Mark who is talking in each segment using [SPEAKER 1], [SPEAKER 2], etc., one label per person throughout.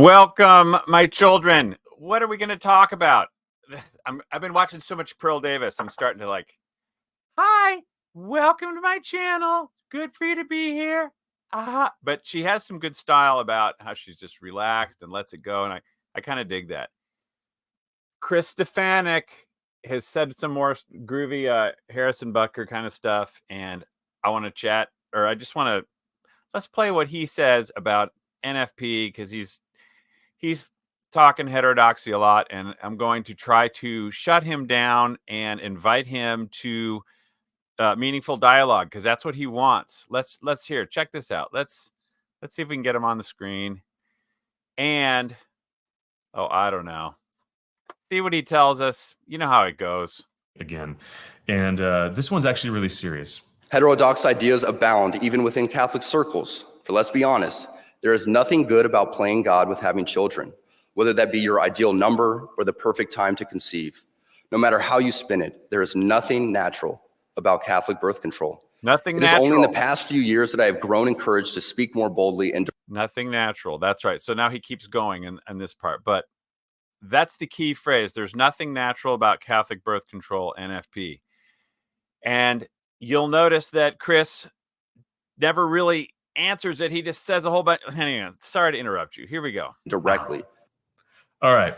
[SPEAKER 1] Welcome, my children. What are we going to talk about? I've been watching so much Pearl Davis. I'm starting to like, hi, welcome to my channel. Good for you to be here. But she has some good style about how she's just relaxed and lets it go. And I kind of dig that. Chris Stefanick has said some more groovy Harrison Butker kind of stuff. And I want to chat, or I just want to, let's play what he says about NFP, because he's talking heterodoxy a lot, and I'm going to try to shut him down and invite him to meaningful dialogue, because that's what he wants. Let's hear. Check this out. Let's see if we can get him on the screen. And I don't know. See what he tells us. You know how it goes.
[SPEAKER 2] Again, and this one's actually really serious.
[SPEAKER 3] Heterodox ideas abound even within Catholic circles. For let's be honest, there is nothing good about playing God with having children, whether that be your ideal number or the perfect time to conceive. No matter how you spin it, there is nothing natural about Catholic birth control.
[SPEAKER 1] Nothing
[SPEAKER 3] natural.
[SPEAKER 1] It
[SPEAKER 3] is only in the past few years that I have grown in courage to speak more boldly. And
[SPEAKER 1] nothing natural. That's right. So now he keeps going in this part, but that's the key phrase. There's nothing natural about Catholic birth control, NFP. And you'll notice that Chris never really answers it. He just says a whole bunch. Hang on. Sorry to interrupt you. Here we go.
[SPEAKER 3] Directly.
[SPEAKER 2] All right.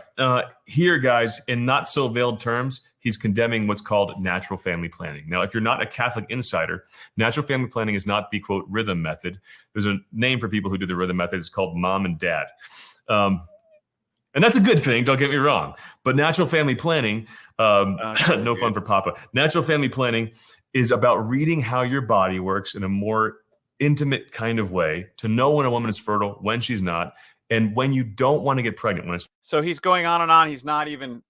[SPEAKER 2] Here, guys, in not so veiled terms, he's condemning what's called natural family planning. Now, if you're not a Catholic insider, natural family planning is not the, quote, rhythm method. There's a name for people who do the rhythm method. It's called mom and dad. And that's a good thing, don't get me wrong. But natural family planning, no fun for Papa. Natural family planning is about reading how your body works in a more intimate kind of way to know when a woman is fertile, when she's not, and when you don't want to get pregnant.
[SPEAKER 1] So he's going on and on. He's not even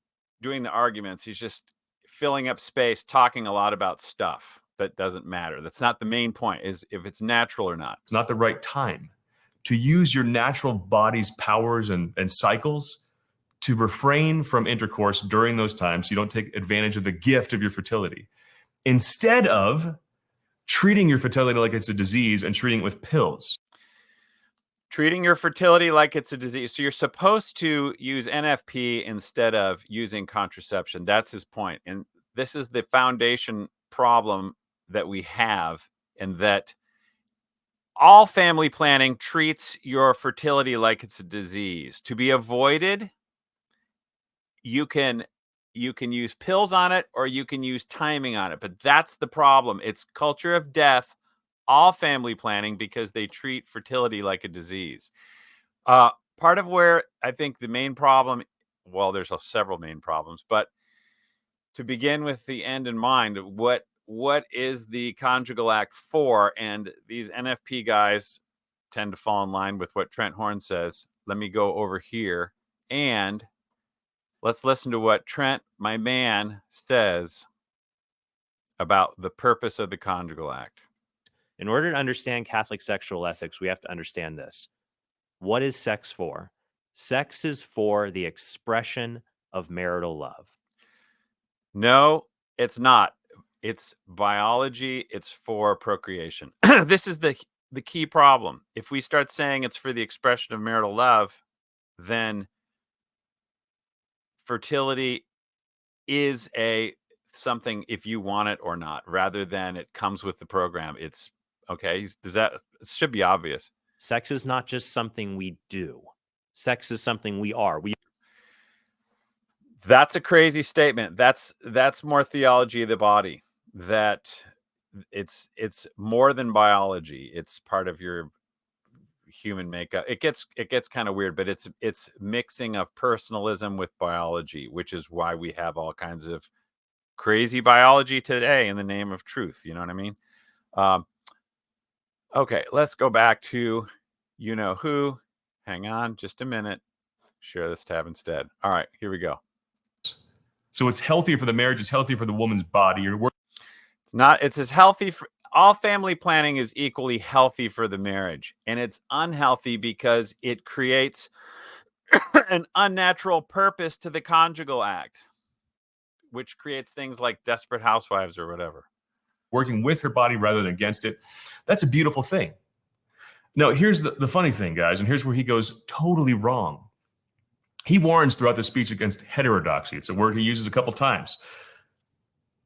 [SPEAKER 1] doing the arguments. He's just filling up space, talking a lot about stuff that doesn't matter. That's not the main point, is if it's natural or not.
[SPEAKER 2] It's not the right time to use your natural body's powers and cycles to refrain from intercourse during those times so you don't take advantage of the gift of your fertility. Instead of treating your fertility like it's a disease and treating it with pills.
[SPEAKER 1] Treating your fertility like it's a disease. So you're supposed to use NFP instead of using contraception. That's his point. And this is the foundation problem that we have, and that all family planning treats your fertility like it's a disease. To be avoided, you can use pills on it, or you can use timing on it. But that's the problem. It's culture of death, all family planning, because they treat fertility like a disease. Part of where I think the main problem, well, there's several main problems, but to begin with the end in mind, what is the conjugal act for? And these NFP guys tend to fall in line with what Trent Horn says. Let me go over here and let's listen to what Trent, my man, says about the purpose of the conjugal act.
[SPEAKER 4] In order to understand Catholic sexual ethics, we have to understand this. What is sex for? Sex is for the expression of marital love.
[SPEAKER 1] No, it's not. It's biology. It's for procreation. This is the key problem. If we start saying it's for the expression of marital love, then fertility is something if you want it or not, rather than it comes with the program. It's okay. It should be obvious.
[SPEAKER 4] Sex is not just something we do. Sex is something we are.
[SPEAKER 1] That's a crazy statement. That's more theology of the body. That it's more than biology. It's part of your human makeup. It gets kind of weird, but it's mixing of personalism with biology, which is why we have all kinds of crazy biology today in the name of truth. You know what I mean? Okay, let's go back to you know who. Hang on just a minute. Share this tab instead. All right, here we go.
[SPEAKER 2] So it's healthy for the marriage. It's healthy for the woman's body.
[SPEAKER 1] It's not. It's as healthy for all family planning is equally healthy for the marriage, and it's unhealthy because it creates an unnatural purpose to the conjugal act, which creates things like Desperate Housewives or whatever.
[SPEAKER 2] Working with her body rather than against it. That's a beautiful thing. No, here's the funny thing, guys, and here's where he goes totally wrong. He warns throughout the speech against heterodoxy. It's a word he uses a couple times.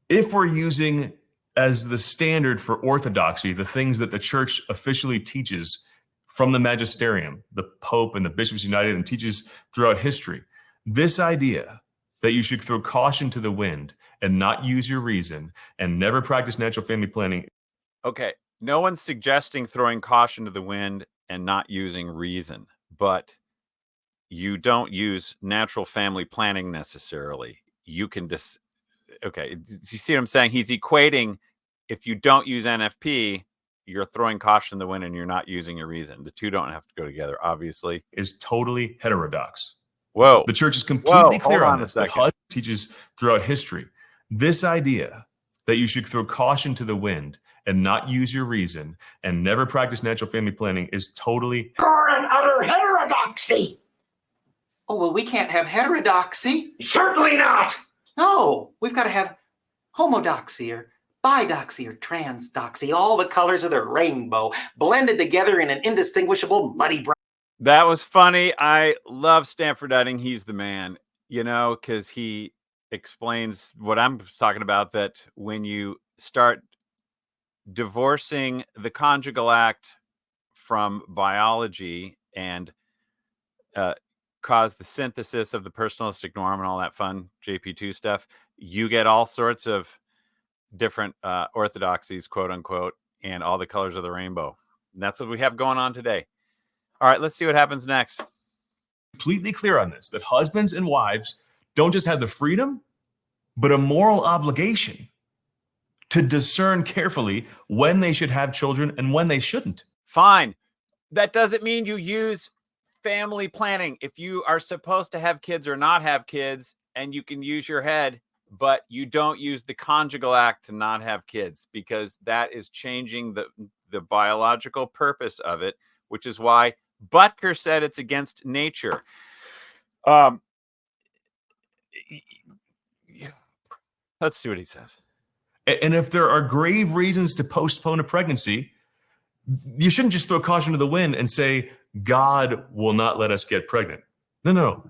[SPEAKER 2] If we're using as the standard for orthodoxy the things that the church officially teaches from the magisterium, the Pope and the Bishops United, and teaches throughout history, this idea that you should throw caution to the wind and not use your reason and never practice natural family planning.
[SPEAKER 1] Okay, no one's suggesting throwing caution to the wind and not using reason, but you don't use natural family planning necessarily. You can just, okay, you see what I'm saying? He's equating, if you don't use NFP, you're throwing caution to the wind and you're not using your reason. The two don't have to go together, obviously.
[SPEAKER 2] Is totally heterodox.
[SPEAKER 1] Whoa.
[SPEAKER 2] The church is completely clear
[SPEAKER 1] hold
[SPEAKER 2] on
[SPEAKER 1] on a
[SPEAKER 2] this, that
[SPEAKER 1] second.
[SPEAKER 2] HUD teaches throughout history. This idea that you should throw caution to the wind and not use your reason and never practice natural family planning is totally
[SPEAKER 5] pure and utter heterodoxy.
[SPEAKER 6] Oh, well, we can't have heterodoxy.
[SPEAKER 5] Certainly not.
[SPEAKER 6] No, we've got to have homodoxy or bidoxy or transdoxy, all the colors of the rainbow blended together in an indistinguishable muddy brown.
[SPEAKER 1] That was funny. I love Stanford Edding. He's the man, you know, because he explains what I'm talking about, that when you start divorcing the conjugal act from biology and cause the synthesis of the personalistic norm and all that fun JP2 stuff, you get all sorts of different orthodoxies, quote unquote, and all the colors of the rainbow. And that's what we have going on today. All right, let's see what happens next.
[SPEAKER 2] completely clear on this, that husbands and wives don't just have the freedom, but a moral obligation to discern carefully when they should have children and when they shouldn't.
[SPEAKER 1] Fine. That doesn't mean you use family planning. If you are supposed to have kids or not have kids, and you can use your head, but you don't use the conjugal act to not have kids, because that is changing the biological purpose of it, which is why Butker said it's against nature. Let's see what he says.
[SPEAKER 2] And if there are grave reasons to postpone a pregnancy, you shouldn't just throw caution to the wind and say, God will not let us get pregnant. No.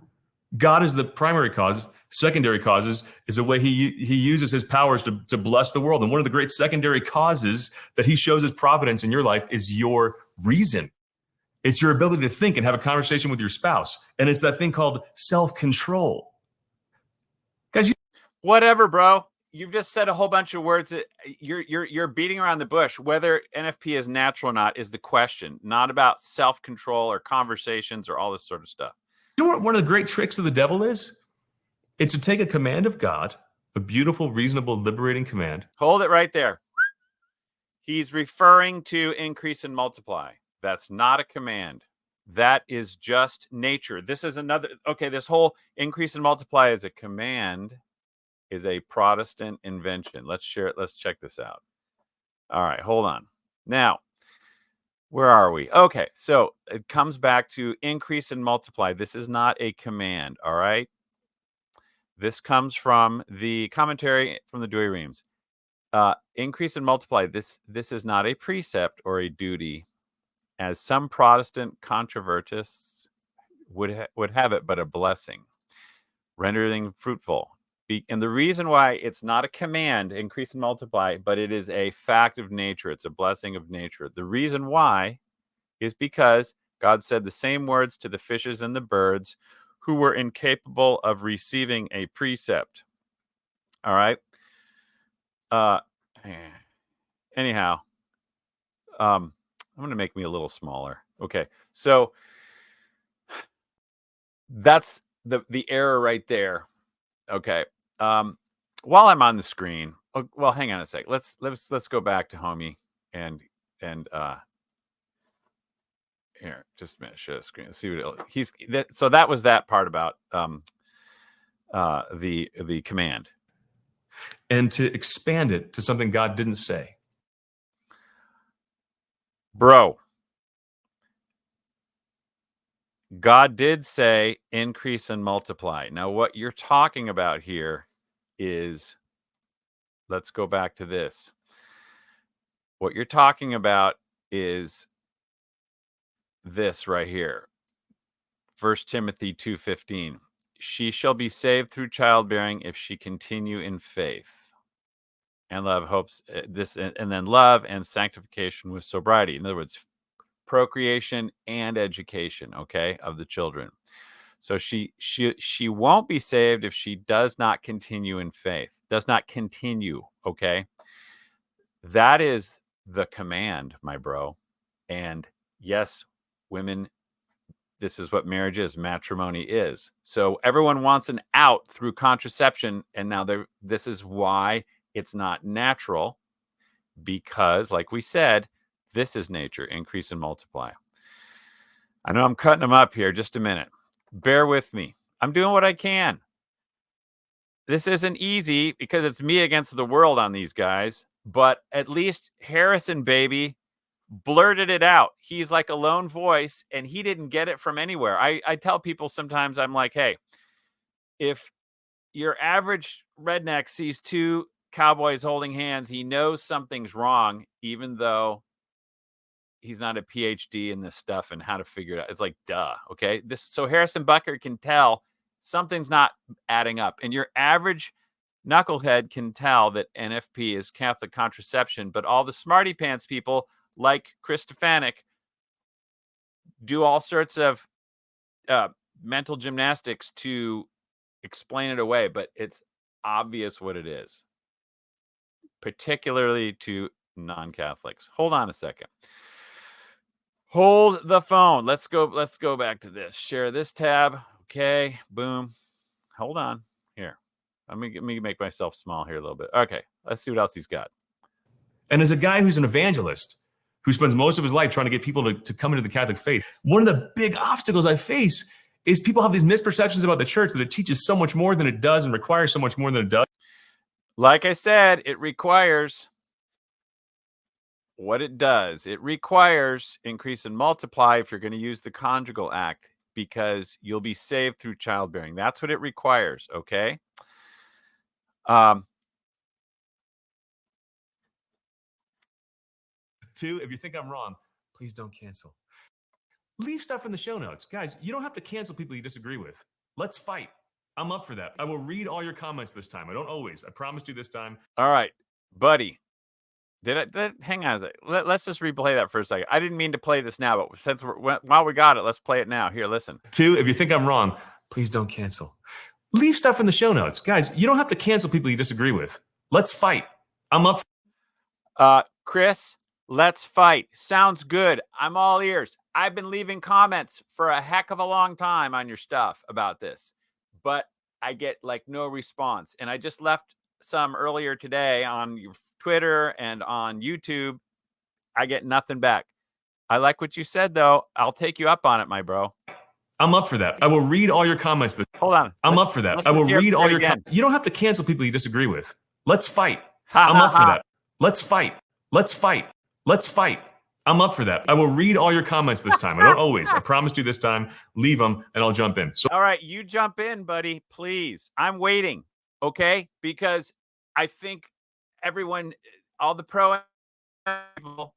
[SPEAKER 2] God is the primary cause. Secondary causes is a way he uses his powers to bless the world. And one of the great secondary causes that he shows his providence in your life is your reason. It's your ability to think and have a conversation with your spouse. And it's that thing called self-control. Guys,
[SPEAKER 1] whatever, bro. You've just said a whole bunch of words that you're beating around the bush. Whether NFP is natural or not is the question, not about self-control or conversations or all this sort of stuff.
[SPEAKER 2] You know what one of the great tricks of the devil is? It's to take a command of God, a beautiful, reasonable, liberating command.
[SPEAKER 1] Hold it right there. He's referring to increase and multiply. That's not a command. That is just nature. This is another, okay, this whole increase and multiply as a command is a Protestant invention. Let's share it. Let's check this out. All right, hold on. Now, where are we? Okay, so it comes back to increase and multiply. This is not a command, all right? This comes from the commentary from the Douay-Rheims. Increase and multiply. This is not a precept or a duty, as some Protestant controvertists would have it, but a blessing, rendering fruitful. And the reason why it's not a command, increase and multiply, but it is a fact of nature. It's a blessing of nature. The reason why is because God said the same words to the fishes and the birds who were incapable of receiving a precept. All right. Anyhow, I'm going to make me a little smaller. Okay. So that's the error right there. Okay. While I'm on the screen, well, hang on a sec. Let's go back to homie and here, just a minute. Share the screen. Let's see what so that was that part about the command,
[SPEAKER 2] and to expand it to something God didn't say.
[SPEAKER 1] Bro, God did say increase and multiply. Now, what you're talking about here is, let's go back to this. What you're talking about is this right here. 1 Timothy 2:15. She shall be saved through childbearing if she continue in faith and love, hopes this, and then love and sanctification with sobriety. In other words, procreation and education, okay, of the children. So she won't be saved if she does not continue in faith. Does not continue, okay? That is the command, my bro. And yes, women, this is what marriage is, matrimony is. So everyone wants an out through contraception, and now this is why it's not natural, because like we said, this is nature, increase and multiply. I know I'm cutting them up here, just a minute. Bear with me. I'm doing what I can. This isn't easy because it's me against the world on these guys, but at least Harrison, baby, blurted it out. He's like a lone voice, and he didn't get it from anywhere. I tell people sometimes, I'm like, hey, if your average redneck sees two cowboys holding hands, he knows something's wrong, even though he's not a PhD in this stuff and how to figure it out. It's like, duh, okay? So Harrison Butker can tell something's not adding up. And your average knucklehead can tell that NFP is Catholic contraception, but all the smarty pants people like Stefanick do all sorts of mental gymnastics to explain it away, but it's obvious what it is, particularly to non-Catholics. Hold on a second. Hold the phone. Let's go back to this. Share this tab. Okay, boom. Hold on. Here. Let me make myself small here a little bit. Okay, let's see what else he's got.
[SPEAKER 2] And as a guy who's an evangelist, who spends most of his life trying to get people to come into the Catholic faith, one of the big obstacles I face is people have these misperceptions about the church, that it teaches so much more than it does and requires so much more than it does.
[SPEAKER 1] Like I said, it requires what it does. It requires increase and multiply if you're going to use the conjugal act, because you'll be saved through childbearing. That's what it requires, okay?
[SPEAKER 2] Two, if you think I'm wrong, please don't cancel. Leave stuff in the show notes. Guys, you don't have to cancel people you disagree with. Let's fight. I'm up for that. I will read all your comments this time. I don't always. I promised you this time.
[SPEAKER 1] All right, buddy. Hang on a second. Let's just replay that for a second. I didn't mean to play this now, but since while we got it, let's play it now. Here, listen.
[SPEAKER 2] Two, if you think I'm wrong, please don't cancel. Leave stuff in the show notes. Guys, you don't have to cancel people you disagree with. Let's fight. I'm up
[SPEAKER 1] for Chris, let's fight. Sounds good. I'm all ears. I've been leaving comments for a heck of a long time on your stuff about this, but I get like no response. And I just left some earlier today on your Twitter and on YouTube. I get nothing back. I like what you said, though. I'll take you up on it, my bro.
[SPEAKER 2] I'm up for that. I will read all your comments.
[SPEAKER 1] Hold on.
[SPEAKER 2] I'm up for that. I will read all your comments. You don't have to cancel people you disagree with. Let's fight. I'm up for that. Let's fight. Let's fight. Let's fight. I'm up for that. I will read all your comments this time. I don't always. I promised you this time. Leave them, and I'll jump in. So,
[SPEAKER 1] all right, you jump in, buddy, please. I'm waiting, okay? Because I think everyone, all the pro people,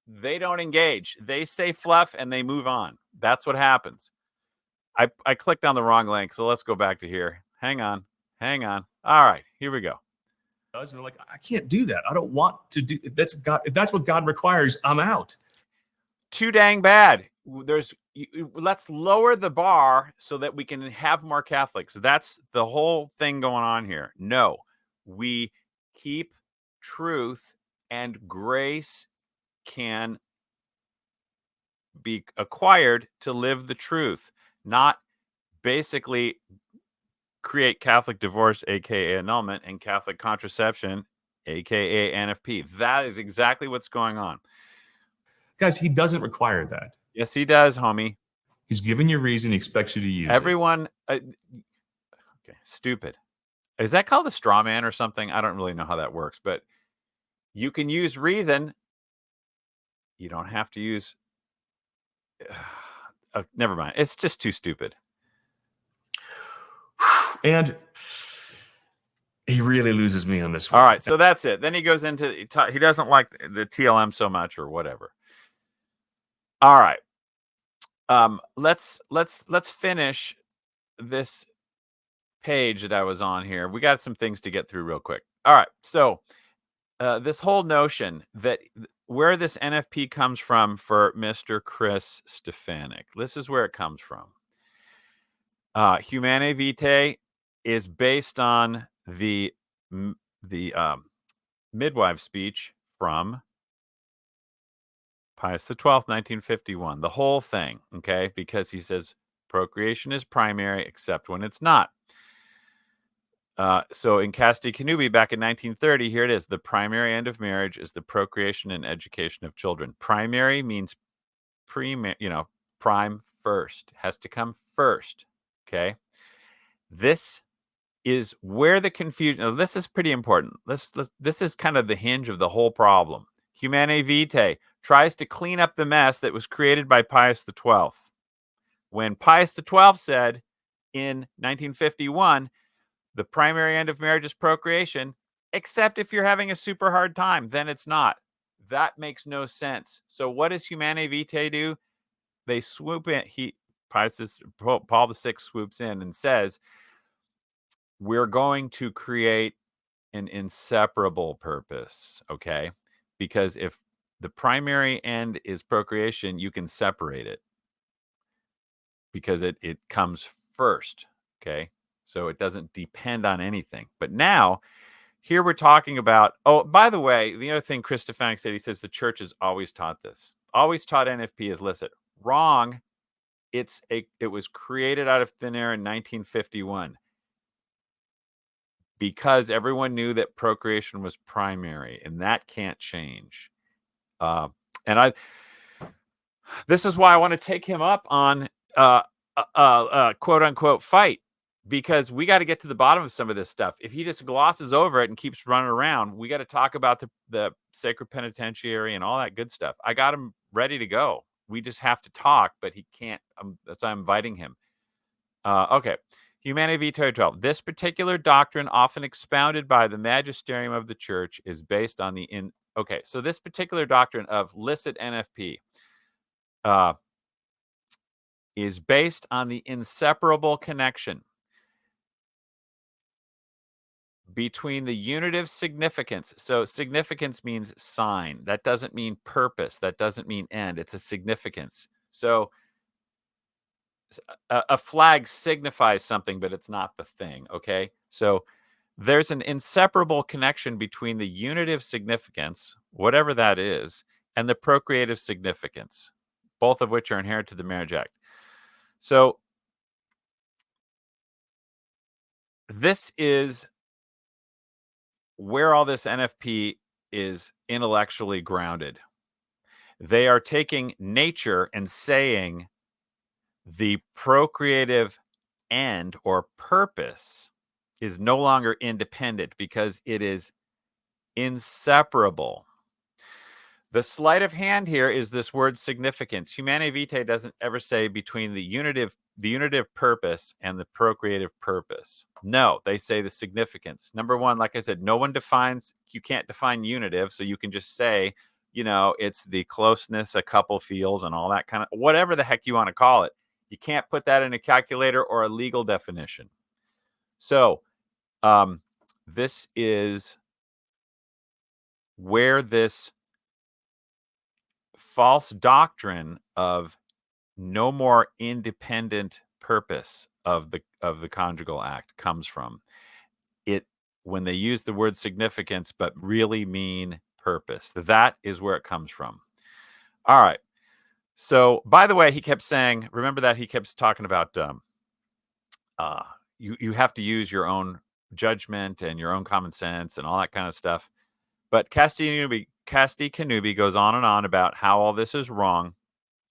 [SPEAKER 1] they don't engage. They say fluff and they move on. That's what happens. I clicked on the wrong link, so let's go back to here. Hang on. All right, here we go.
[SPEAKER 2] And they're like, I can't do that. I don't want to do that's God. If that's what God requires, I'm out.
[SPEAKER 1] Too dang bad. Let's lower the bar so that we can have more Catholics. That's the whole thing going on here. No, we keep truth, and grace can be acquired to live the truth, not basically create Catholic divorce, aka annulment, and Catholic contraception, aka NFP. That is exactly what's going on.
[SPEAKER 2] Guys, he doesn't require that.
[SPEAKER 1] Yes, he does, homie.
[SPEAKER 2] He's giving you reason. He expects you to use
[SPEAKER 1] everyone. Okay, stupid. Is that called a straw man or something? I don't really know how that works, but you can use reason. You don't have to use. Never mind. It's just too stupid.
[SPEAKER 2] And he really loses me on this one.
[SPEAKER 1] All right, so that's it. Then he goes into, he doesn't like the TLM so much or whatever. All right. let's finish this page that I was on here. We got some things to get through real quick. All right. So this whole notion that where this NFP comes from for Mr. Chris Stefanick, this is where it comes from. Humanae Vitae is based on the midwife speech from Pius XII, 1951. The whole thing, okay? Because he says procreation is primary except when it's not. So in Casti Connubii back in 1930, here it is. The primary end of marriage is the procreation and education of children. Primary means prime first. Has to come first, okay? This is where the confusion. Now, this is pretty important. This is kind of the hinge of the whole problem. Humanae Vitae tries to clean up the mess that was created by Pius XII. When Pius XII said in 1951, the primary end of marriage is procreation, except if you're having a super hard time, then it's not. That makes no sense. So what does Humanae Vitae do? They swoop in. Paul VI swoops in and says, we're going to create an inseparable purpose, okay? Because if the primary end is procreation, you can separate it because it comes first, okay? So it doesn't depend on anything. But now, here we're talking about, oh, by the way, the other thing Chris Stefanick said, he says the church has always taught this. Always taught NFP is licit. Wrong. It was created out of thin air in 1951 because everyone knew that procreation was primary, and that can't change. This is why I want to take him up on quote unquote fight, because we got to get to the bottom of some of this stuff. If he just glosses over it and keeps running around, we got to talk about the sacred penitentiary and all that good stuff. I got him ready to go. We just have to talk, but he can't. That's why I'm inviting him. Okay. Humanae Vitae 12. This particular doctrine, often expounded by the magisterium of the church, is based on okay, so this particular doctrine of licit NFP is based on the inseparable connection between the unitive significance. So significance means sign. That doesn't mean purpose. That doesn't mean end. It's a significance. So a flag signifies something, but it's not the thing, okay? So there's an inseparable connection between the unitive significance, whatever that is, and the procreative significance, both of which are inherent to the Marriage Act. So this is where all this NFP is intellectually grounded. They are taking nature and saying the procreative end or purpose is no longer independent because it is inseparable. The sleight of hand here is this word significance. Humanae Vitae doesn't ever say between the unitive purpose and the procreative purpose. No, they say the significance. Number one, like I said, you can't define unitive, so you can just say, it's the closeness a couple feels and all that kind of, whatever the heck you want to call it. You can't put that in a calculator or a legal definition. So this is where this false doctrine of no more independent purpose of the conjugal act comes from. When they use the word significance but really mean purpose, that is where it comes from. All right. So, by the way, he kept saying, remember that he kept talking about you have to use your own judgment and your own common sense and all that kind of stuff. But Casti Connubii goes on and on about how all this is wrong.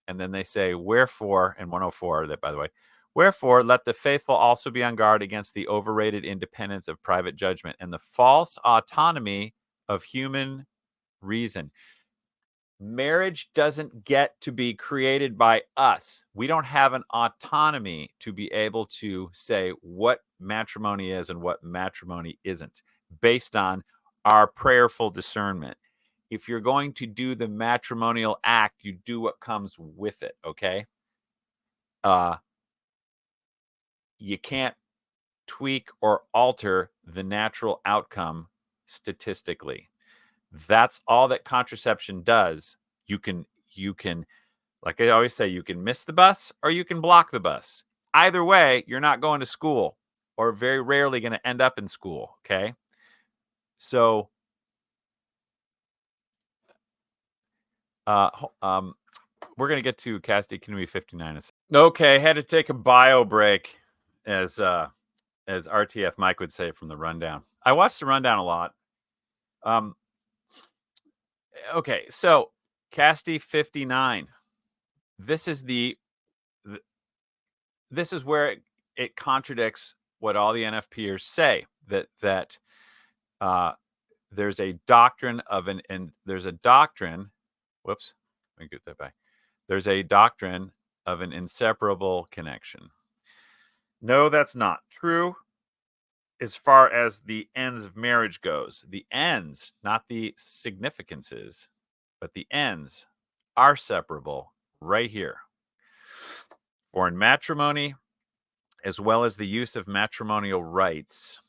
[SPEAKER 1] And then they say, wherefore, in 104, that, by the way, wherefore, let the faithful also be on guard against the overrated independence of private judgment and the false autonomy of human reason. Marriage doesn't get to be created by us. We don't have an autonomy to be able to say what matrimony is and what matrimony isn't based on our prayerful discernment. If you're going to do the matrimonial act, you do what comes with it, okay? you can't tweak or alter the natural outcome statistically. That's all that contraception does. You can, like I always say, you can miss the bus or you can block the bus. Either way, you're not going to school, or very rarely going to end up in school. Okay. So, we're going to get to Cassidy Canoe 59. Okay. Had to take a bio break, as RTF Mike would say, from the rundown. I watched the rundown a lot. Okay. So Cassidy 59. This is this is where it contradicts what all the NFPers say, that there's a doctrine of there's a doctrine. Whoops, let me get that back. There's a doctrine of an inseparable connection. No, that's not true. As far as the ends of marriage goes, the ends, not the significances, but the ends are separable right here. For in matrimony, as well as the use of matrimonial rights.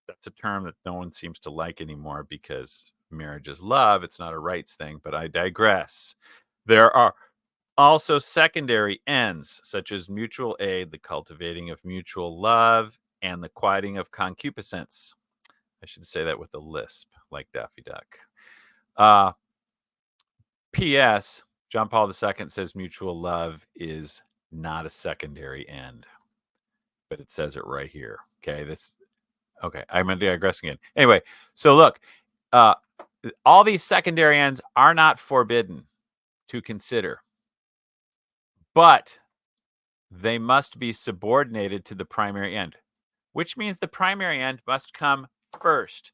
[SPEAKER 1] That's a term that no one seems to like anymore because marriage is love. It's not a rights thing, but I digress. There are also secondary ends, such as mutual aid, the cultivating of mutual love, and the quieting of concupiscence. I should say that with a lisp, like Daffy Duck. P.S. John Paul II says mutual love is not a secondary end, but it says it right here. Okay, okay, I'm digressing again. Anyway, so look, all these secondary ends are not forbidden to consider, but they must be subordinated to the primary end, which means the primary end must come first.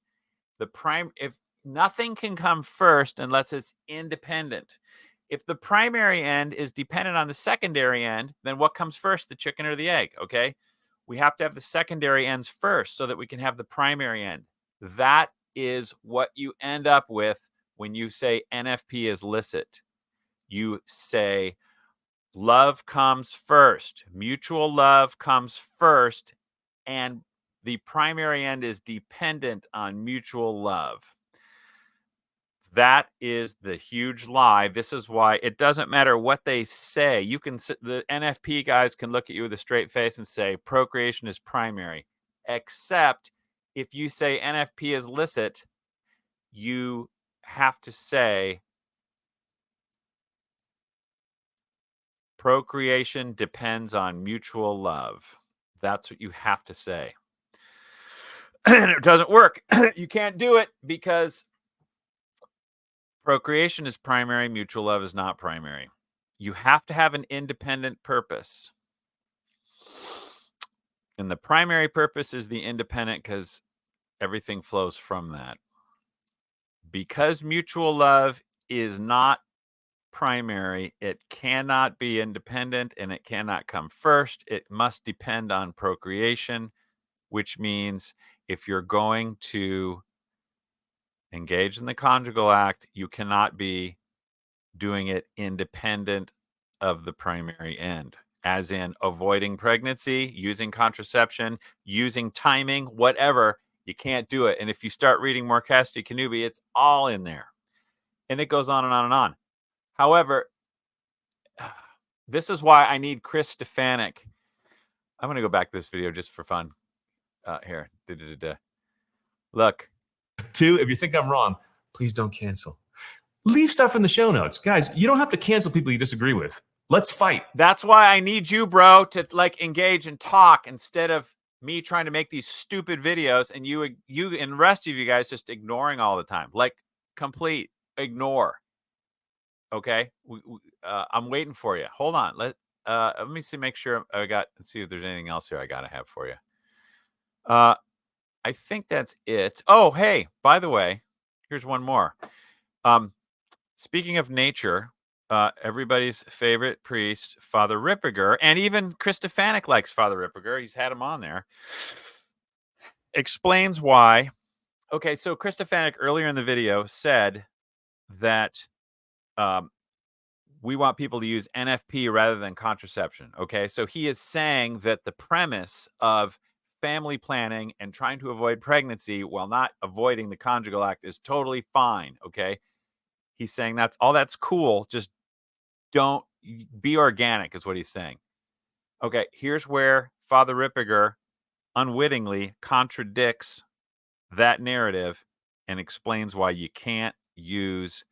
[SPEAKER 1] If nothing can come first unless it's independent. If the primary end is dependent on the secondary end, then what comes first, the chicken or the egg? Okay, we have to have the secondary ends first so that we can have the primary end. That is what you end up with when you say NFP is licit. You say love comes first, mutual love comes first, and the primary end is dependent on mutual love. That is the huge lie. This is why it doesn't matter what they say. The NFP guys can look at you with a straight face and say procreation is primary, except if you say NFP is licit, you have to say procreation depends on mutual love. That's what you have to say. And it doesn't work. You can't do it because procreation is primary, mutual love is not primary. You have to have an independent purpose. And the primary purpose is the independent because everything flows from that. Because mutual love is not primary, it cannot be independent and it cannot come first. It must depend on procreation, which means if you're going to engage in the conjugal act, you cannot be doing it independent of the primary end, as in avoiding pregnancy, using contraception, using timing, whatever. You can't do it. And if you start reading more Cassidy Canoe, it's all in there. And it goes on and on and on. However, this is why I need Chris Stefanick. I'm going to go back to this video just for fun. Here. Look.
[SPEAKER 2] 2, if you think I'm wrong, please don't cancel. Leave stuff in the show notes. Guys, you don't have to cancel people you disagree with. Let's fight.
[SPEAKER 1] That's why I need you, bro, to engage and talk instead of me trying to make these stupid videos and you and the rest of you guys just ignoring all the time. Complete ignore. Okay? I'm waiting for you. Hold on. Let me see, make sure let's see if there's anything else here I got to have for you. I think that's it. Oh, hey, by the way, here's one more. Speaking of nature, everybody's favorite priest, Father Ripperger, and even Chris Stefanick likes Father Ripperger. He's had him on there. Explains why. Okay, so Chris Stefanick earlier in the video said that we want people to use NFP rather than contraception. Okay, so he is saying that the premise of family planning and trying to avoid pregnancy while not avoiding the conjugal act is totally fine. Okay, he's saying that's cool. Just don't be organic, is what he's saying. Okay, here's where Father Ripperger unwittingly contradicts that narrative and explains why you can't use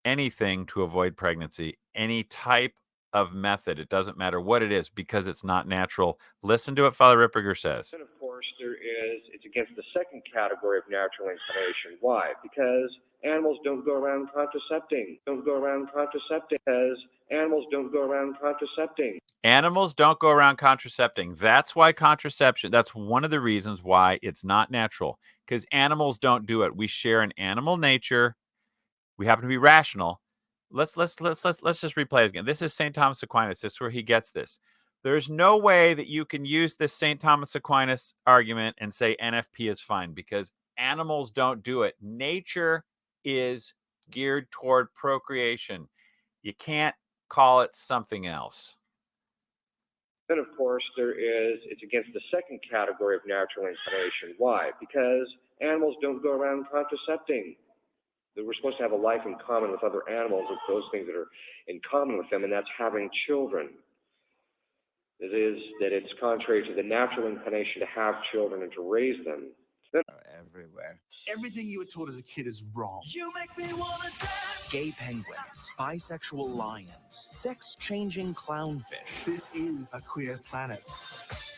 [SPEAKER 1] anything to avoid pregnancy, any type of method. It doesn't matter what it is because it's not natural. Listen to what Father Ripperger says.
[SPEAKER 7] And of course, it's against the second category of natural inclination. Why? Because animals don't go around contracepting. Because animals don't go around contracepting.
[SPEAKER 1] Animals don't go around contracepting. That's why contraception, that's one of the reasons why it's not natural, because animals don't do it. We share an animal nature. We happen to be rational. Let's just replay it again. This is St. Thomas Aquinas. This is where he gets this. There's no way that you can use this St. Thomas Aquinas argument and say NFP is fine because animals don't do it. Nature is geared toward procreation. You can't call it something else.
[SPEAKER 7] Then, of course, it's against the second category of natural inclination. Why? Because animals don't go around contracepting. We're supposed to have a life in common with other animals, with those things that are in common with them, and that's having children. It is that it's contrary to the natural inclination to have children and to raise them.
[SPEAKER 8] Everywhere. Everything you were taught as a kid is wrong. You make me wanna dance. Gay penguins, bisexual lions, sex-changing clownfish. This is a queer planet.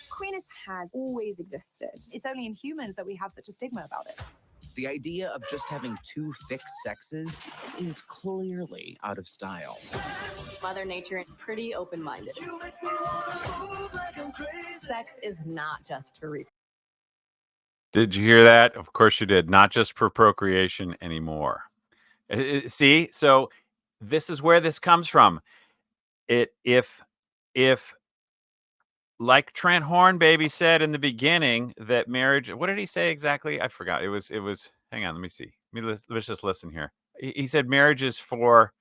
[SPEAKER 9] Queerness has always existed. It's only in humans that we have such a stigma about it.
[SPEAKER 8] The idea of just having two fixed sexes is clearly out of style.
[SPEAKER 10] Mother Nature is pretty open-minded. Sex is not just for reproduction.
[SPEAKER 1] Did you hear that? Of course you did. Not just for procreation anymore. See, so this is where this comes from. If like Trent Hornbaby said in the beginning that marriage, what did he say exactly? I forgot. It was, hang on, let me see. Let's just listen here. He said marriage is for,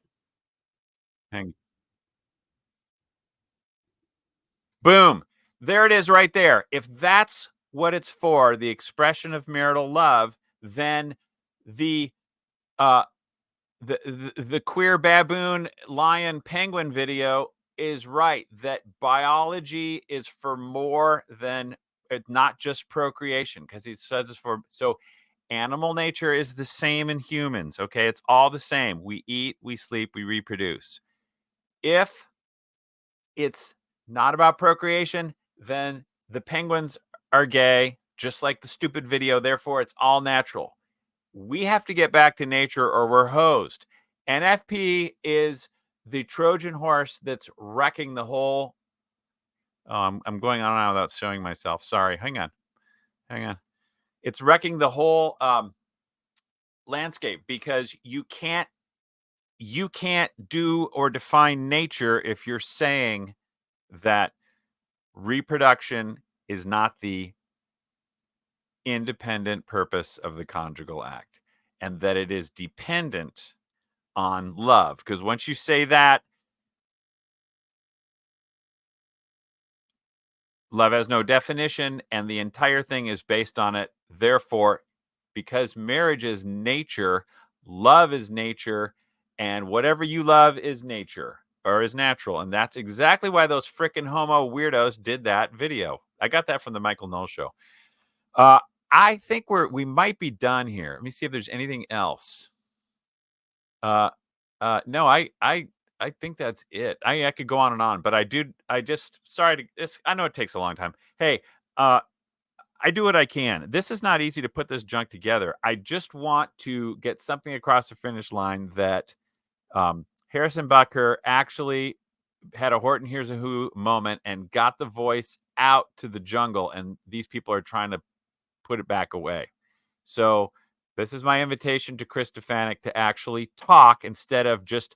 [SPEAKER 1] boom. There it is right there. If that's what it's for, the expression of marital love, then the queer baboon lion penguin video is right, that biology is for more than not just procreation, because he says it's for, so animal nature is the same in humans. Okay, it's all the same. We eat, we sleep, we reproduce. If it's not about procreation, then the penguins are gay, just like the stupid video. Therefore, it's all natural. We have to get back to nature or we're hosed. NFP is the Trojan horse that's wrecking the whole. Oh, I'm going on now without showing myself. Sorry. Hang on. It's wrecking the whole landscape because you can't do or define nature if you're saying that reproduction is not the independent purpose of the conjugal act, and that it is dependent on love. Because once you say that, love has no definition, and the entire thing is based on it. Therefore, because marriage is nature, love is nature, and whatever you love is nature or is natural. And that's exactly why those frickin' homo weirdos did that video. I got that from the Michael Knoll show. I think we might be done here. Let me see if there's anything else. No, I think that's it. I could go on and on, but I know it takes a long time. Hey, I do what I can. This is not easy to put this junk together. I just want to get something across the finish line that Harrison Butker actually had a Horton Hears a Who moment and got the voice out to the jungle, and these people are trying to put it back away. So this is my invitation to Chris Stefanick to actually talk instead of just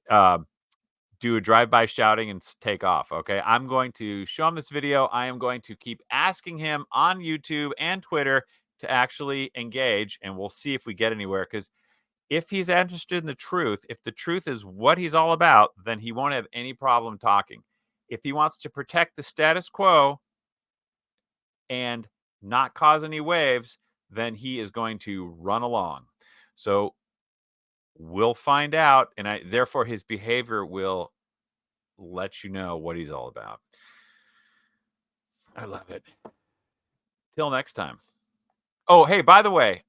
[SPEAKER 1] do a drive-by shouting and take off. Okay, I'm going to show him this video. I am going to keep asking him on YouTube and Twitter to actually engage, and we'll see if we get anywhere. Because If he's interested in the truth, if the truth is what he's all about, then he won't have any problem talking. If he wants to protect the status quo and not cause any waves, then he is going to run along. So we'll find out, and therefore his behavior will let you know what he's all about. I love it. Till next time. Oh, hey, by the way,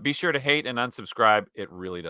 [SPEAKER 1] be sure to hate and unsubscribe. It really does